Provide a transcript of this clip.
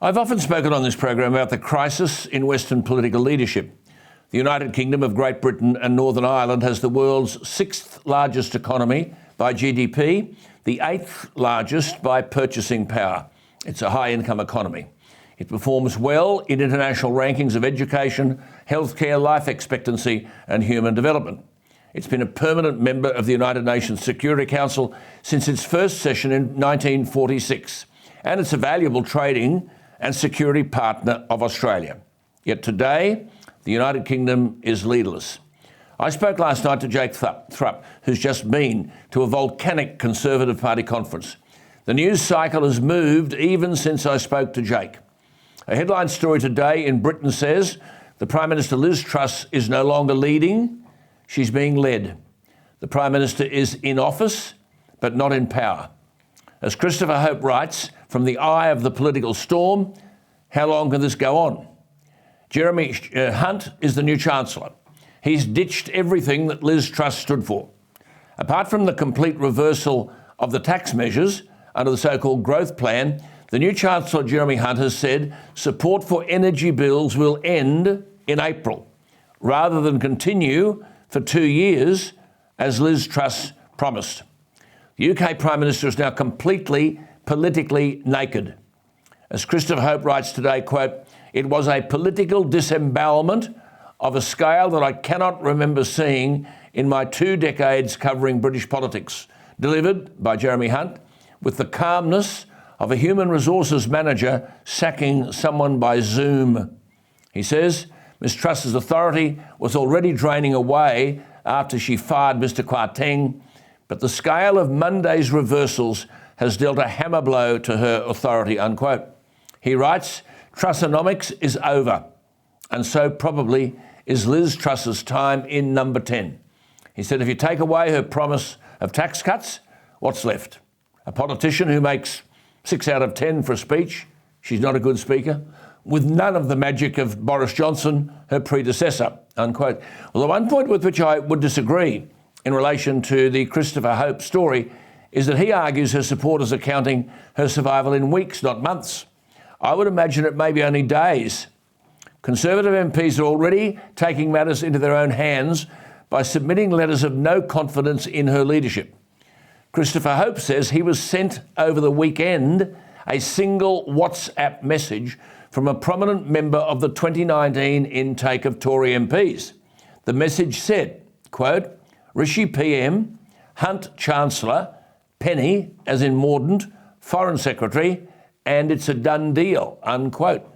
I've often spoken on this program about the crisis in Western political leadership. The United Kingdom of Great Britain and Northern Ireland has the world's sixth largest economy by GDP, the eighth largest by purchasing power. It's a high-income economy. It performs well in international rankings of education, healthcare, life expectancy and human development. It's been a permanent member of the United Nations Security Council since its first session in 1946, and it's a valuable trading and security partner of Australia. Yet today, the United Kingdom is leaderless. I spoke last night to Jake Thrupp, who's just been to a volcanic Conservative Party conference. The news cycle has moved even since I spoke to Jake. A headline story today in Britain says the Prime Minister Liz Truss is no longer leading, she's being led. The Prime Minister is in office, but not in power. As Christopher Hope writes, from the eye of the political storm, how long can this go on? Jeremy Hunt is the new Chancellor. He's ditched everything that Liz Truss stood for. Apart from the complete reversal of the tax measures under the so-called growth plan, the new Chancellor, Jeremy Hunt, has said support for energy bills will end in April, rather than continue for 2 years, as Liz Truss promised. The UK Prime Minister is now completely politically naked. As Christopher Hope writes today, quote, "It was a political disembowelment of a scale that I cannot remember seeing in my 2 decades covering British politics, delivered by Jeremy Hunt with the calmness of a human resources manager sacking someone by Zoom." He says Ms Truss's authority was already draining away after she fired Mr Kwarteng, but the scale of Monday's reversals has dealt a hammer blow to her authority, unquote. He writes, Trussonomics is over, and so probably is Liz Truss's time in number 10. He said if you take away her promise of tax cuts, what's left? A politician who makes 6 out of 10 for a speech, she's not a good speaker, with none of the magic of Boris Johnson, her predecessor, unquote. Well, the one point with which I would disagree in relation to the Christopher Hope story is that he argues her supporters are counting her survival in weeks, not months. I would imagine it may be only days. Conservative MPs are already taking matters into their own hands by submitting letters of no confidence in her leadership. Christopher Hope says he was sent over the weekend a single WhatsApp message from a prominent member of the 2019 intake of Tory MPs. The message said, quote, Rishi PM, Hunt Chancellor, Penny, as in Mordaunt, Foreign Secretary, and it's a done deal, unquote.